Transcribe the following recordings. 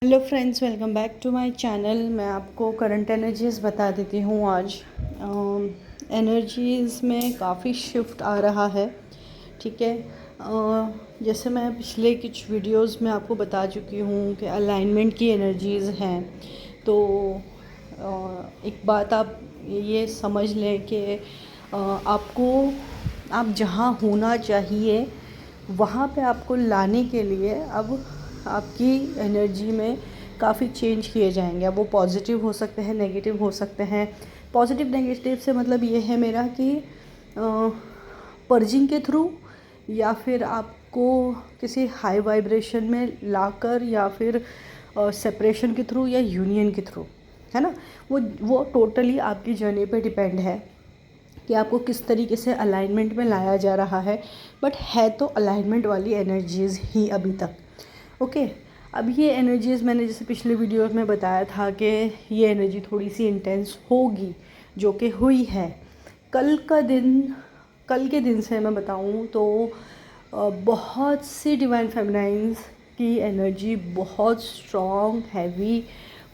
Hello friends, welcome back to my channel. मैं आपको current energies बता देती हूँ आज। एनर्जीज़ में काफ़ी शिफ्ट आ रहा है। ठीक है। जैसे मैं पिछले कुछ वीडियोस में आपको बता चुकी हूँ कि अलाइनमेंट की एनर्जीज़ हैं। तो एक बात आप ये समझ लें कि आपको आप जहाँ होना चाहिए वहाँ पे आपको लाने के लिए अब आपकी एनर्जी में काफ़ी चेंज किए जाएंगे। अब वो पॉजिटिव हो सकते हैं, नेगेटिव हो सकते हैं। पॉजिटिव नेगेटिव से मतलब ये है मेरा कि पर्जिंग के थ्रू, या फिर आपको किसी हाई वाइब्रेशन में लाकर, या फिर सेपरेशन के थ्रू, या यूनियन के थ्रू, है ना। वो टोटली आपकी जर्नी पे डिपेंड है कि आपको किस तरीके से अलाइनमेंट में लाया जा रहा है। बट है तो अलाइनमेंट वाली एनर्जीज़ ही अभी तक। ओके। अब ये एनर्जीज़ मैंने जैसे पिछले वीडियो में बताया था कि ये एनर्जी थोड़ी सी इंटेंस होगी, जो कि हुई है। कल के दिन से मैं बताऊँ तो बहुत सी डिवाइन फेमिनाइंस की एनर्जी बहुत स्ट्रॉन्ग, हैवी,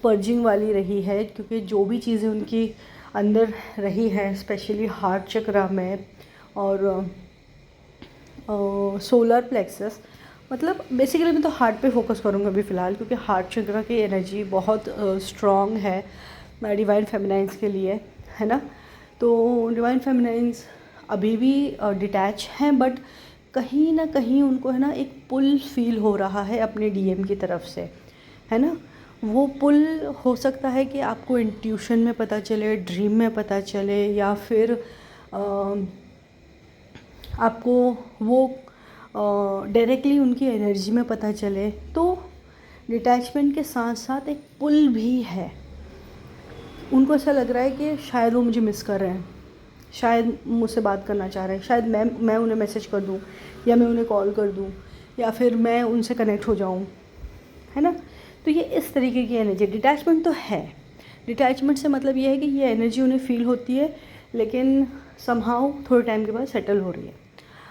पर्जिंग वाली रही है। क्योंकि जो भी चीज़ें उनकी अंदर रही है, स्पेशली हार्ट चक्रा में और सोलर प्लेक्सस, मतलब बेसिकली मैं तो हार्ट पे फोकस करूँगा अभी फ़िलहाल, क्योंकि हार्ट चक्र की एनर्जी बहुत स्ट्रॉन्ग है डिवाइन फेमिनाइंस के लिए, है ना। तो डिवाइन फेमिनाइंस अभी भी डिटैच हैं, बट कहीं ना कहीं उनको, है ना, एक पुल फील हो रहा है अपने डीएम की तरफ से, है ना। वो पुल हो सकता है कि आपको इंट्यूशन में पता चले, ड्रीम में पता चले, या फिर आपको वो डायरेक्टली उनकी एनर्जी में पता चले। तो डिटैचमेंट के साथ साथ एक पुल भी है। उनको ऐसा लग रहा है कि शायद वो मुझे मिस कर रहे हैं, शायद मुझसे बात करना चाह रहे हैं, शायद मैं उन्हें मैसेज कर दूं, या मैं उन्हें कॉल कर दूं, या फिर मैं उनसे कनेक्ट हो जाऊं, है ना। तो ये इस तरीके की एनर्जी, डिटैचमेंट तो है। डिटैचमेंट से मतलब ये है कि ये एनर्जी उन्हें फील होती है, लेकिन समहाउ थोड़े टाइम के बाद सेटल हो रही है।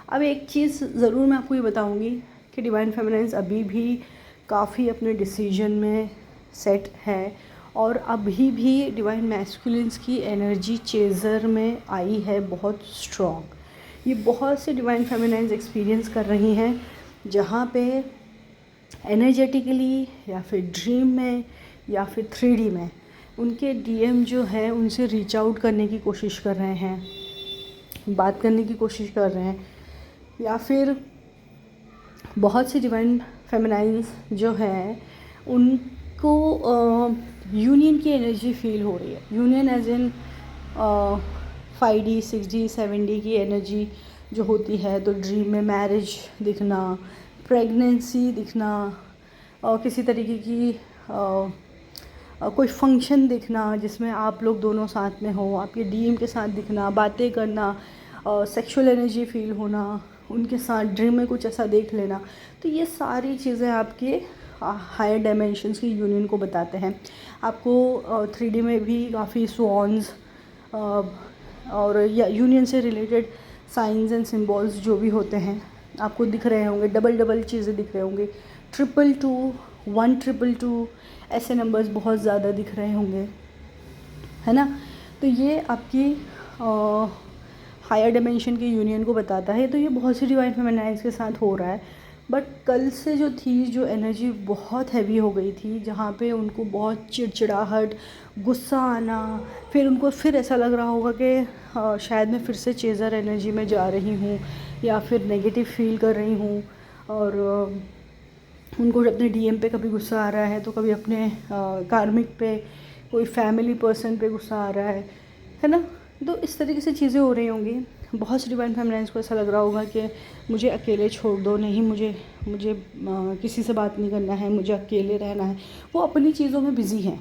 अब एक चीज़ ज़रूर मैं आपको ये बताऊंगी कि डिवाइन फेमिनाइंस अभी भी काफ़ी अपने डिसीजन में सेट है, और अभी भी डिवाइन मैस्कुलिन्स की एनर्जी चेज़र में आई है बहुत स्ट्रॉन्ग। ये बहुत से डिवाइन फेमिनाइंस एक्सपीरियंस कर रही हैं, जहाँ पे एनर्जेटिकली, या फिर ड्रीम में, या फिर 3D में उनके डीएम जो है उनसे रीच आउट करने की कोशिश कर रहे हैं, बात करने की कोशिश कर रहे हैं। या फिर बहुत सी डिवाइन फेमिनाइंस जो हैं उनको यूनियन की एनर्जी फील हो रही है। Union as in 5D 6D 7D की एनर्जी जो होती है। तो ड्रीम में मैरिज दिखना, प्रेगनेंसी दिखना, किसी तरीके की कोई फंक्शन दिखना जिसमें आप लोग दोनों साथ में हो, आपके डीएम के साथ दिखना, बातें करना, सेक्सुअल एनर्जी फील होना, उनके साथ ड्रीम में कुछ ऐसा देख लेना। तो ये सारी चीज़ें आपके हायर डायमेंशंस की यूनियन को बताते हैं। आपको 3D में भी काफ़ी स्वॉन्स और या यूनियन से रिलेटेड साइंस एंड सिम्बॉल्स जो भी होते हैं आपको दिख रहे होंगे। डबल डबल चीज़ें दिख रहे होंगे, 222, 122, ऐसे नंबर्स बहुत ज़्यादा दिख रहे होंगे, है ना। तो ये आपकी हायर डायमेंशन की यूनियन को बताता है। तो ये बहुत सी डिवाइन फेमिनाइंस के साथ हो रहा है। बट कल से जो एनर्जी बहुत हैवी हो गई थी, जहाँ पे उनको बहुत चिड़चिड़ाहट, गुस्सा आना, फिर उनको फिर ऐसा लग रहा होगा कि शायद मैं फिर से चेज़र एनर्जी में जा रही हूँ, या फिर नेगेटिव फील कर रही हूँ। और उनको अपने डीएम पे कभी गुस्सा आ रहा है, तो कभी अपने कार्मिक पे, कोई फैमिली पर्सन पे गुस्सा आ रहा है ना। तो इस तरीके से चीज़ें हो रही होंगी। बहुत सी डिवाइन फेमिनाइंस को ऐसा लग रहा होगा कि मुझे अकेले छोड़ दो, नहीं मुझे मुझे किसी से बात नहीं करना है, मुझे अकेले रहना है। वो अपनी चीज़ों में बिज़ी हैं,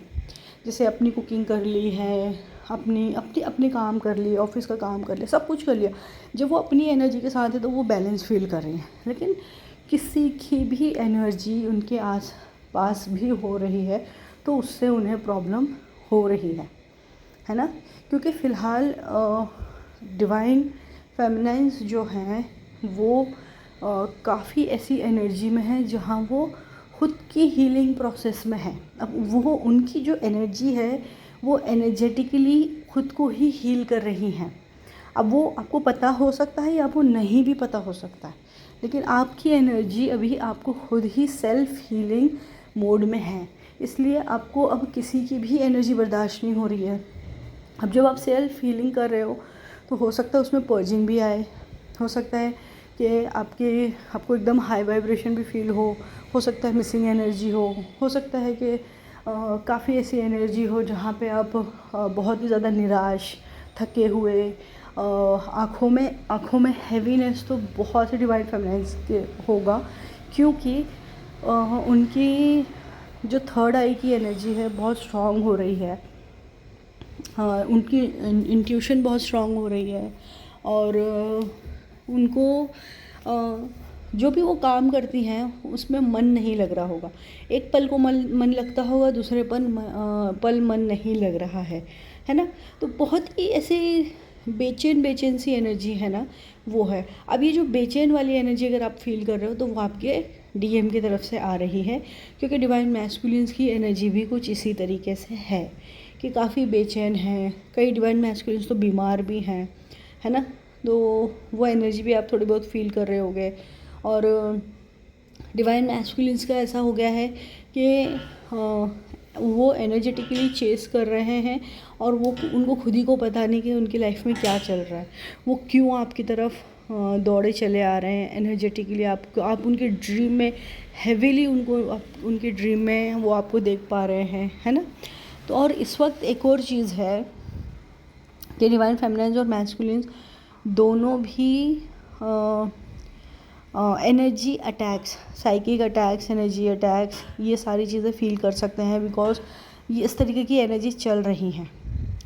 जैसे अपनी कुकिंग कर ली है, अपनी अपनी अपने काम कर लिए, ऑफिस का काम कर लिया, सब कुछ कर लिया। जब वो अपनी एनर्जी के साथ है तो वो बैलेंस फील कर रही हैं। लेकिन किसी की भी एनर्जी उनके आस पास भी हो रही है तो उससे उन्हें प्रॉब्लम हो रही है ना। क्योंकि फ़िलहाल डिवाइन फेमिनाइंस जो हैं वो काफ़ी ऐसी एनर्जी में हैं जहाँ वो खुद की हीलिंग प्रोसेस में हैं। अब वो उनकी जो एनर्जी है वो एनर्जेटिकली खुद को ही हील कर रही हैं। अब वो आपको पता हो सकता है या आपको नहीं भी पता हो सकता है, लेकिन आपकी एनर्जी अभी आपको खुद ही सेल्फ हीलिंग मोड में है, इसलिए आपको अब किसी की भी एनर्जी बर्दाश्त नहीं हो रही है। अब जब आप सेल्फ हीलिंग कर रहे हो तो हो सकता है उसमें पर्जिंग भी आए, हो सकता है कि आपको एकदम हाई वाइब्रेशन भी फील हो सकता है मिसिंग एनर्जी हो सकता है कि काफ़ी ऐसी एनर्जी हो जहाँ पे आप बहुत ही ज़्यादा निराश, थके हुए, आँखों में हैवीनेस तो बहुत ही डिवाइन फेमिनाइन्स के होगा, क्योंकि उनकी जो थर्ड आई की एनर्जी है बहुत स्ट्रॉन्ग हो रही है। उनकी इंट्यूशन बहुत स्ट्रॉन्ग हो रही है और उनको जो भी वो काम करती हैं उसमें मन नहीं लग रहा होगा। एक पल को मन लगता होगा, दूसरे पल मन नहीं लग रहा है ना। तो बहुत ही ऐसे बेचैन सी एनर्जी है ना, वो है। अब ये जो बेचैन वाली एनर्जी अगर आप फील कर रहे हो तो वो आपके डीएम की तरफ से आ रही है, क्योंकि डिवाइन मैस्कुलिन्स की एनर्जी भी कुछ इसी तरीके से है कि काफ़ी बेचैन हैं। कई डिवाइन मैस्कुलिन्स तो बीमार भी हैं, है ना। तो वो एनर्जी भी आप थोड़ी बहुत फील कर रहे होगे। और डिवाइन मैस्कुलिन्स का ऐसा हो गया है कि वो एनर्जेटिकली चेस कर रहे हैं और वो उनको खुद ही को पता नहीं कि उनकी लाइफ में क्या चल रहा है, वो क्यों आपकी तरफ दौड़े चले आ रहे हैं एनर्जेटिकली। आप उनके ड्रीम में हेविली उनके ड्रीम में वो आपको देख पा रहे हैं, है ना। तो और इस वक्त एक और चीज़ है कि डिवाइन फेमिनाइन्स और मैस्कुलिन्स दोनों भी energy attacks, psychic attacks, energy attacks, ये सारी चीज़ें फील कर सकते हैं, बिकॉज ये इस तरीके की एनर्जी चल रही हैं,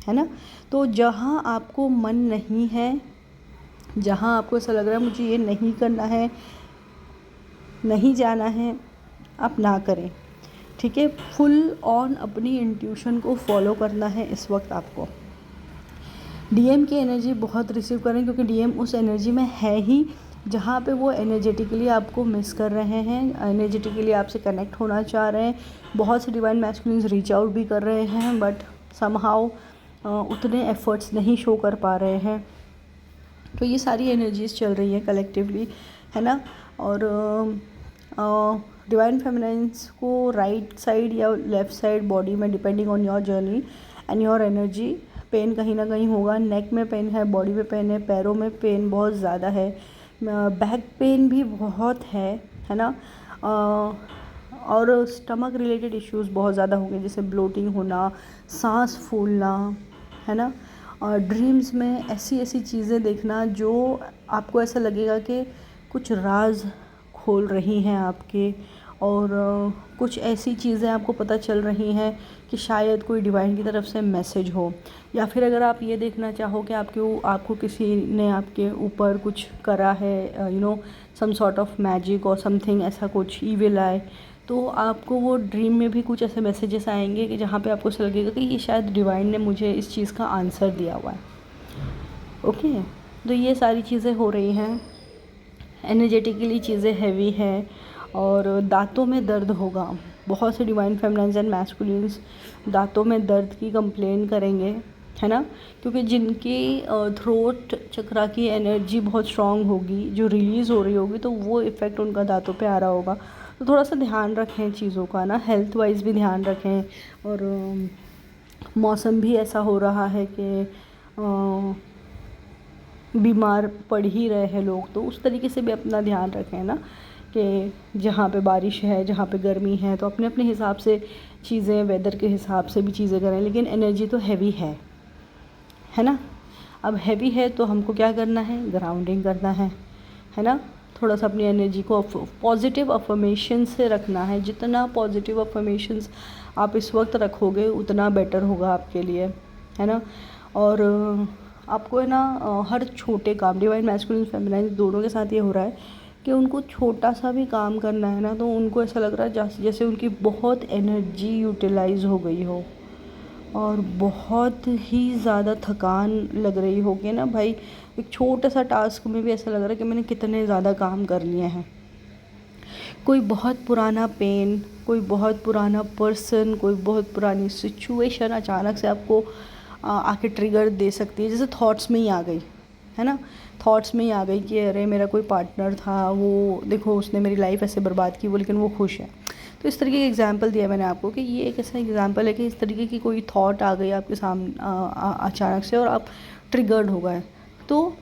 है ना। तो जहाँ आपको मन नहीं है, जहाँ आपको ऐसा लग रहा है मुझे ये नहीं करना है, नहीं जाना है, आप ना करें, ठीक है। फुल ऑन अपनी इंट्यूशन को फॉलो करना है इस वक्त आपको। डीएम की एनर्जी बहुत रिसीव करें, क्योंकि डीएम उस एनर्जी में है ही जहाँ पे वो एनर्जेटिकली आपको मिस कर रहे हैं, एनर्जेटिकली आपसे कनेक्ट होना चाह रहे हैं। बहुत से डिवाइन मैस्कुलिन्स रीच आउट भी कर रहे हैं, बट समहाउ उतने एफर्ट्स नहीं शो कर पा रहे हैं। तो ये सारी एनर्जीज चल रही है कलेक्टिवली, है ना। और डिवाइन फेमिनाइन्स को राइट साइड या लेफ़्ट साइड बॉडी में, depending on your journey and your energy, pain कहीं ना कहीं होगा। नेक में पेन है, बॉडी में पेन है, पैरों में पेन बहुत ज़्यादा है, बैक पेन भी बहुत है ना। और स्टमक रिलेटेड इश्यूज़ बहुत ज़्यादा होंगे, जैसे ब्लोटिंग होना, सांस फूलना, है ना। और ड्रीम्स में ऐसी चीज़ें देखना जो आपको ऐसा लगेगा कि कुछ राज खोल रही हैं आपके, और कुछ ऐसी चीज़ें आपको पता चल रही हैं कि शायद कोई डिवाइन की तरफ से मैसेज हो। या फिर अगर आप ये देखना चाहो कि आपको किसी ने आपके ऊपर कुछ करा है, सम सॉर्ट ऑफ मैजिक और समथिंग, ऐसा कुछ ईविल आए, तो आपको वो ड्रीम में भी कुछ ऐसे मैसेजेस आएंगे कि जहाँ पे आपको ऐसा लगेगा कि ये शायद डिवाइन ने मुझे इस चीज़ का आंसर दिया हुआ है। ओके, तो ये सारी चीज़ें हो रही हैं। एनर्जेटिकली चीज़ें हैवी हैं और दांतों में दर्द होगा। बहुत से डिवाइन फेमिनाइन्स एंड मैस्कुलिन्स दांतों में दर्द की कंप्लेन करेंगे, है ना, क्योंकि जिनकी थ्रोट चक्रा की एनर्जी बहुत स्ट्रॉन्ग होगी, जो रिलीज़ हो रही होगी, तो वो इफ़ेक्ट उनका दांतों पे आ रहा होगा। तो थोड़ा सा ध्यान रखें चीज़ों का ना, हेल्थ वाइज भी ध्यान रखें। और मौसम भी ऐसा हो रहा है कि बीमार पड़ ही रहे हैं लोग, तो उस तरीके से भी अपना ध्यान रखें ना, कि जहाँ पे बारिश है, जहाँ पे गर्मी है, तो अपने अपने हिसाब से चीज़ें, वेदर के हिसाब से भी चीज़ें करें। लेकिन एनर्जी तो हैवी है ना। अब हैवी है तो हमको क्या करना है, ग्राउंडिंग करना है ना। थोड़ा सा अपनी एनर्जी को पॉजिटिव अफर्मेशन से रखना है। जितना पॉजिटिव अफर्मेशंस आप इस वक्त रखोगे उतना बेटर होगा आपके लिए, है ना। और आपको है ना हर छोटे काम, डिवाइन मैस्कुलिन फेमिनाइन दोनों के साथ ये हो रहा है कि उनको छोटा सा भी काम करना है ना, तो उनको ऐसा लग रहा है जैसे उनकी बहुत एनर्जी यूटिलाइज हो गई हो और बहुत ही ज़्यादा थकान लग रही होगी ना भाई। एक छोटा सा टास्क में भी ऐसा लग रहा है कि मैंने कितने ज़्यादा काम कर लिए हैं। कोई बहुत पुराना पेन, कोई बहुत पुराना पर्सन, कोई बहुत पुरानी सिचुएशन अचानक से आपको आके ट्रिगर दे सकती है। जैसे थॉट्स में ही आ गई, है ना, थॉट्स में ही आ गई कि अरे मेरा कोई पार्टनर था, वो देखो उसने मेरी लाइफ ऐसे बर्बाद की, वो लेकिन वो खुश है। तो इस तरीके का एग्जांपल दिया मैंने आपको कि ये एक ऐसा एग्जांपल है कि इस तरीके की कोई थॉट आ गई आपके सामने अचानक से और आप ट्रिगर्ड हो गए। तो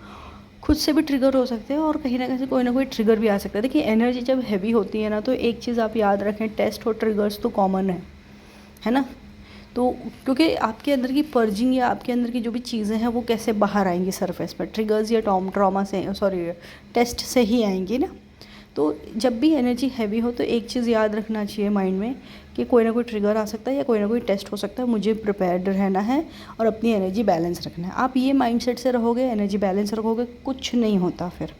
खुद से भी ट्रिगर हो सकते हैं और कहीं ना कोई ट्रिगर भी आ सकता है। देखिए एनर्जी जब हैवी होती है ना, तो एक चीज़ आप याद रखें, टेस्ट और ट्रिगर्स तो कॉमन है ना। तो क्योंकि आपके अंदर की पर्जिंग या आपके अंदर की जो भी चीज़ें हैं वो कैसे बाहर आएंगी सरफेस पर, ट्रिगर्स या ट्रॉमा से, सॉरी, टेस्ट से ही आएंगी ना। तो जब भी एनर्जी हैवी हो तो एक चीज़ याद रखना चाहिए माइंड में कि कोई ना कोई ट्रिगर आ सकता है या कोई ना कोई टेस्ट हो सकता है, मुझे प्रिपेयर्ड रहना है और अपनी एनर्जी बैलेंस रखना है। आप ये माइंडसेट से रहोगे, एनर्जी बैलेंस रखोगे, कुछ नहीं होता फिर,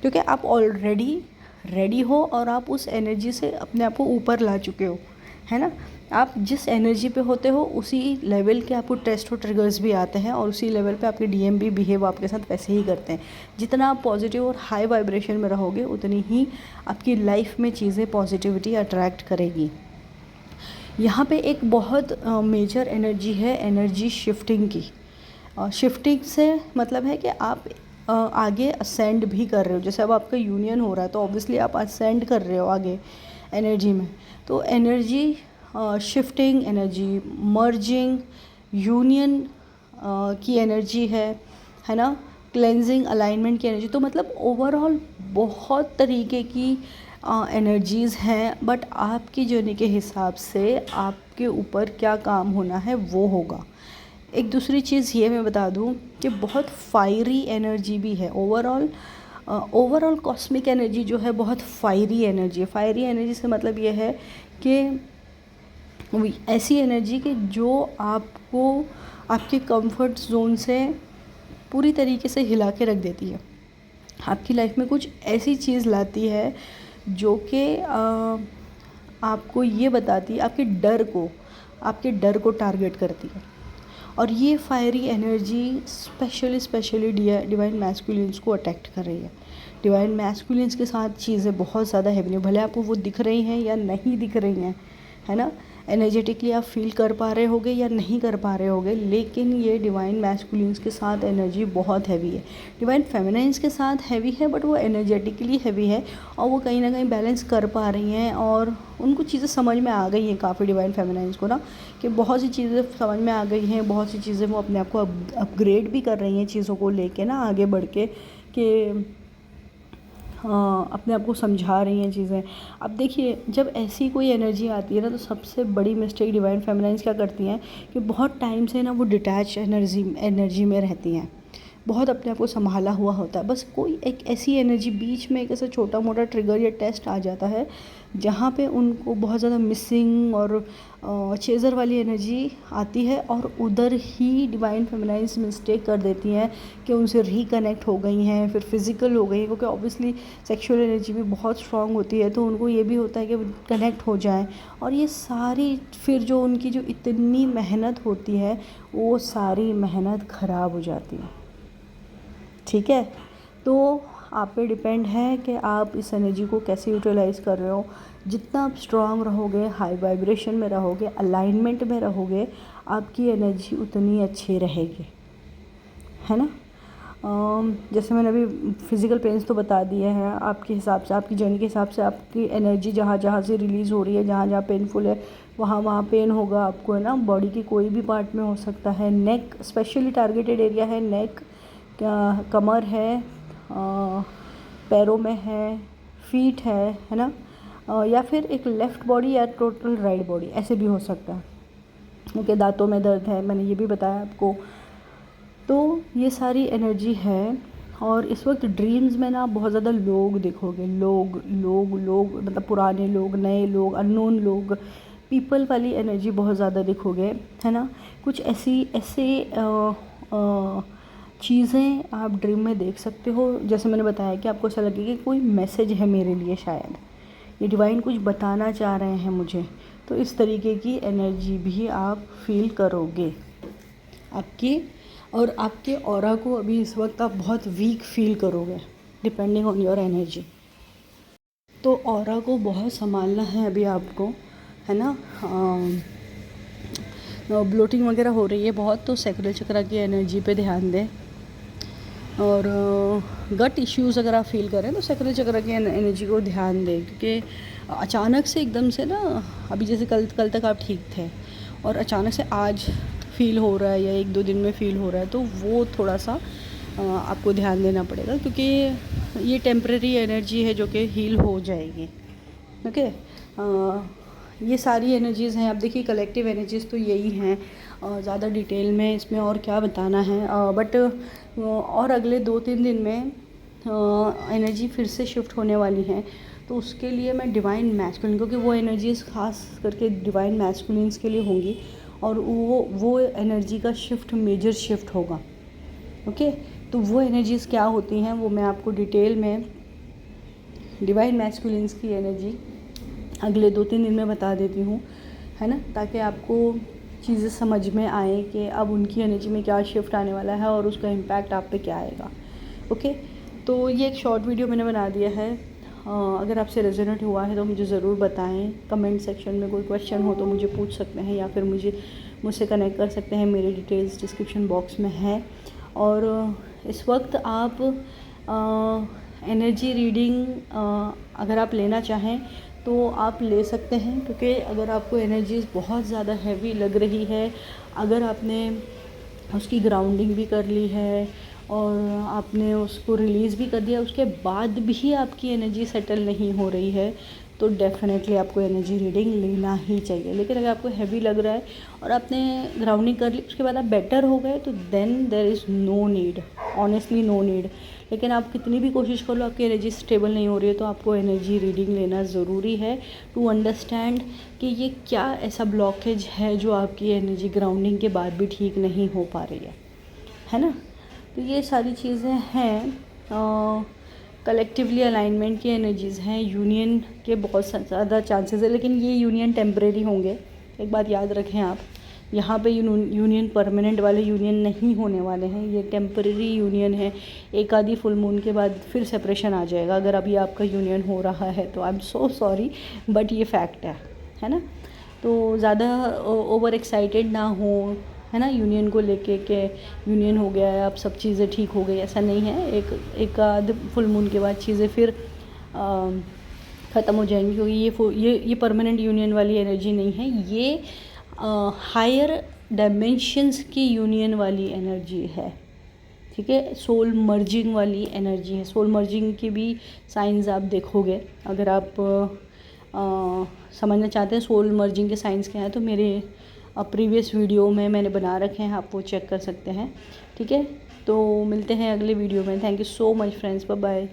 क्योंकि आप ऑलरेडी रेडी हो और आप उस एनर्जी से अपने आप को ऊपर ला चुके हो, है ना। आप जिस एनर्जी पे होते हो उसी लेवल के आपको टेस्ट और ट्रिगर्स भी आते हैं और उसी लेवल पे आपके डीएम भी बिहेव आपके साथ वैसे ही करते हैं। जितना आप पॉजिटिव और हाई वाइब्रेशन में रहोगे उतनी ही आपकी लाइफ में चीज़ें पॉजिटिविटी अट्रैक्ट करेगी। यहाँ पे एक बहुत मेजर एनर्जी है, एनर्जी शिफ्टिंग की। शिफ्टिंग से मतलब है कि आप आगे असेंड भी कर रहे हो। जैसे अब आपका यूनियन हो रहा है तो ऑब्वियसली आप असेंड कर रहे हो आगे एनर्जी में। तो energy shifting, energy merging, union की एनर्जी है ना, क्लेंजिंग, अलाइनमेंट की एनर्जी। तो मतलब ओवरऑल बहुत तरीके की एनर्जीज़ हैं, बट आपकी जर्नी के हिसाब से आपके ऊपर क्या काम होना है वो होगा। एक दूसरी चीज़ ये मैं बता दूं कि बहुत फायरी एनर्जी भी है। ओवरऑल कॉस्मिक एनर्जी जो है बहुत फायरी एनर्जी है। फायरी एनर्जी से मतलब ये है कि ऐसी एनर्जी कि जो आपको आपके कंफर्ट जोन से पूरी तरीके से हिला के रख देती है। आपकी लाइफ में कुछ ऐसी चीज़ लाती है जो कि आपको ये बताती है, आपके डर को टारगेट करती है। और ये fiery energy specially divine masculines को अट्रैक्ट कर रही है। डिवाइन मैस्कुलिन्स के साथ चीज़ें बहुत ज़्यादा हैवी हैं, भले आपको वो दिख रही हैं या नहीं दिख रही हैं, है ना। एनर्जेटिकली आप फील कर पा रहे होगे या नहीं कर पा रहे होगे, लेकिन ये डिवाइन मैस्कुलिन्स के साथ एनर्जी बहुत हैवी है। डिवाइन फेमिनाइन्स के साथ हैवी है, बट वो एनर्जेटिकली हैवी है और वो कहीं ना कहीं बैलेंस कर पा रही हैं और उनको चीज़ें समझ में आ गई हैं काफ़ी डिवाइन फेमिनाइन्स को ना, कि बहुत सी चीज़ें समझ में आ गई हैं, बहुत सी चीज़ें वो अपने आप को अपग्रेड भी कर रही हैं चीज़ों को लेके ना, आगे बढ़ के कि अपने आप को समझा रही हैं चीज़ें। अब देखिए जब ऐसी कोई एनर्जी आती है ना, तो सबसे बड़ी मिस्टेक डिवाइन फेमिनाइन्स क्या करती हैं कि बहुत टाइम से ना वो डिटैच एनर्जी में रहती हैं, बहुत अपने आप को संभाला हुआ होता है। बस कोई एक ऐसी एनर्जी बीच में एक ऐसा छोटा मोटा ट्रिगर या टेस्ट आ जाता है जहाँ पे उनको बहुत ज़्यादा मिसिंग और चेज़र वाली एनर्जी आती है और उधर ही डिवाइन फेमिनाइन्स मिस्टेक कर देती हैं कि उनसे रिकनेक्ट हो गई हैं, फिर फिज़िकल हो गई, क्योंकि ऑब्वियसली सेक्सुअल एनर्जी भी बहुत स्ट्रांग होती है, तो उनको ये भी होता है कि कनेक्ट हो जाएं। और ये सारी फिर जो उनकी जो इतनी मेहनत होती है वो सारी मेहनत ख़राब हो जाती है। ठीक है, तो आप पे डिपेंड है कि आप इस एनर्जी को कैसे यूटिलाइज़ कर रहे हो। जितना आप स्ट्रांग रहोगे, हाई वाइब्रेशन में रहोगे, अलाइनमेंट में रहोगे, आपकी एनर्जी उतनी अच्छी रहेगी, है ना। जैसे मैंने अभी फिज़िकल पेन्स तो बता दिए हैं, आपके हिसाब से, आपकी जर्नी के हिसाब से आपकी एनर्जी जहाँ जहाँ से रिलीज़ हो रही है, जहाँ जहाँ पेनफुल है वहाँ पेन होगा आपको, है ना। बॉडी की कोई भी पार्ट में हो सकता है, नेक स्पेशली टारगेटेड एरिया है, नेक, कमर है, पैरों में है, फीट है ना, या फिर एक लेफ़्ट बॉडी या टोटल राइट बॉडी, ऐसे भी हो सकता है। ओके, दांतों में दर्द है, मैंने ये भी बताया आपको। तो ये सारी एनर्जी है। और इस वक्त ड्रीम्स में ना बहुत ज़्यादा लोग देखोगे, लोग मतलब पुराने लोग, नए लोग, अननोन लोग, पीपल वाली एनर्जी बहुत ज़्यादा देखोगे, है ना। कुछ ऐसे चीज़ें आप ड्रीम में देख सकते हो। जैसे मैंने बताया कि आपको ऐसा लगे कि कोई मैसेज है मेरे लिए, शायद ये डिवाइन कुछ बताना चाह रहे हैं मुझे, तो इस तरीके की एनर्जी भी आप फील करोगे आपके ऑरा को अभी इस वक्त आप बहुत वीक फील करोगे डिपेंडिंग ऑन योर एनर्जी। तो ऑरा को बहुत संभालना है अभी आपको, है ना। ब्लोटिंग वगैरह हो रही है बहुत, तो सैक्रल चक्र की एनर्जी पे ध्यान दें। और गट इश्यूज़ अगर आप फील करें तो सैक्रल चक्र की एनर्जी को ध्यान दें, क्योंकि अचानक से एकदम से ना, अभी जैसे कल तक आप ठीक थे और अचानक से आज फील हो रहा है या 1-2 दिन में फील हो रहा है, तो वो थोड़ा सा आपको ध्यान देना पड़ेगा, क्योंकि ये टेम्परेरी एनर्जी है जो कि हील हो जाएगी। ओके, ये सारी एनर्जीज़ हैं। अब देखिए कलेक्टिव एनर्जीज़ तो यही हैं, ज़्यादा डिटेल में इसमें और क्या बताना है, बट और अगले 2-3 दिन में एनर्जी फिर से शिफ्ट होने वाली हैं। तो उसके लिए मैं डिवाइन मैस्कुलिन, क्योंकि वो एनर्जीज़ खास करके डिवाइन मैस्कुलिन्स के लिए होंगी, और वो एनर्जी का शिफ्ट मेजर शिफ्ट होगा। ओके, तो वो एनर्जीज़ क्या होती हैं वो मैं आपको डिटेल में डिवाइन मैस्कुलिन्स की एनर्जी अगले 2-3 दिन में बता देती हूँ, है ना, ताकि आपको चीज़ें समझ में आए कि अब उनकी एनर्जी में क्या शिफ्ट आने वाला है और उसका इम्पैक्ट आप पे क्या आएगा। ओके, तो ये एक शॉर्ट वीडियो मैंने बना दिया है। अगर आपसे रेजोनेट हुआ है तो मुझे ज़रूर बताएं। कमेंट सेक्शन में कोई क्वेश्चन हो तो मुझे पूछ सकते हैं, या फिर मुझसे कनेक्ट कर सकते हैं। मेरे डिटेल्स डिस्क्रिप्शन बॉक्स में है। और इस वक्त आप एनर्जी रीडिंग अगर आप लेना चाहें तो आप ले सकते हैं, क्योंकि अगर आपको एनर्जीज़ बहुत ज़्यादा हैवी लग रही है, अगर आपने उसकी ग्राउंडिंग भी कर ली है और आपने उसको रिलीज़ भी कर दिया, उसके बाद भी आपकी एनर्जी सेटल नहीं हो रही है, तो डेफ़िनेटली आपको एनर्जी रीडिंग लेना ही चाहिए। लेकिन अगर आपको हैवी लग रहा है और आपने ग्राउंडिंग कर ली, उसके बाद आप बेटर हो गए, तो then there is no need, honestly no need. लेकिन आप कितनी भी कोशिश कर लो, आपकी एनर्जी स्टेबल नहीं हो रही है, तो आपको एनर्जी रीडिंग लेना ज़रूरी है टू अंडरस्टैंड कि ये क्या ऐसा ब्लॉकेज है जो आपकी एनर्जी ग्राउंडिंग के बाद भी ठीक नहीं हो पा रही है ना। तो ये सारी चीज़ें हैं। कलेक्टिवली अलाइनमेंट की एनर्जीज़ हैं, यूनियन के बहुत ज़्यादा चांसेस है, लेकिन ये यूनियन टेम्परेरी होंगे। एक बात याद रखें आप, यहाँ पे यूनियन परमानेंट वाले यूनियन नहीं होने वाले हैं, ये टेम्परेरी यूनियन है। एक आधी फुल मून के बाद फिर सेपरेशन आ जाएगा। अगर अभी आपका यूनियन हो रहा है तो I am so sorry, but ये फैक्ट है ना। तो ज़्यादा ओवर एक्साइटेड ना हो, है ना, यूनियन को लेके कि यूनियन हो गया है अब सब चीज़ें ठीक हो गई, ऐसा नहीं है। एक आध फुल मून के बाद चीज़ें फिर ख़त्म हो जाएंगी, क्योंकि ये परमानेंट यूनियन वाली एनर्जी नहीं है, ये हायर डायमेंशंस की यूनियन वाली एनर्जी है। ठीक है, सोल मर्जिंग वाली एनर्जी है। सोल मर्जिंग के भी साइंस आप देखोगे, अगर आप समझना चाहते हैं सोल मर्जिंग के साइंस क्या हैं, तो मेरे प्रीवियस वीडियो में मैंने बना रखे हैं, आप वो चेक कर सकते हैं। ठीक है, तो मिलते हैं अगले वीडियो में। Thank you so much friends, bye bye.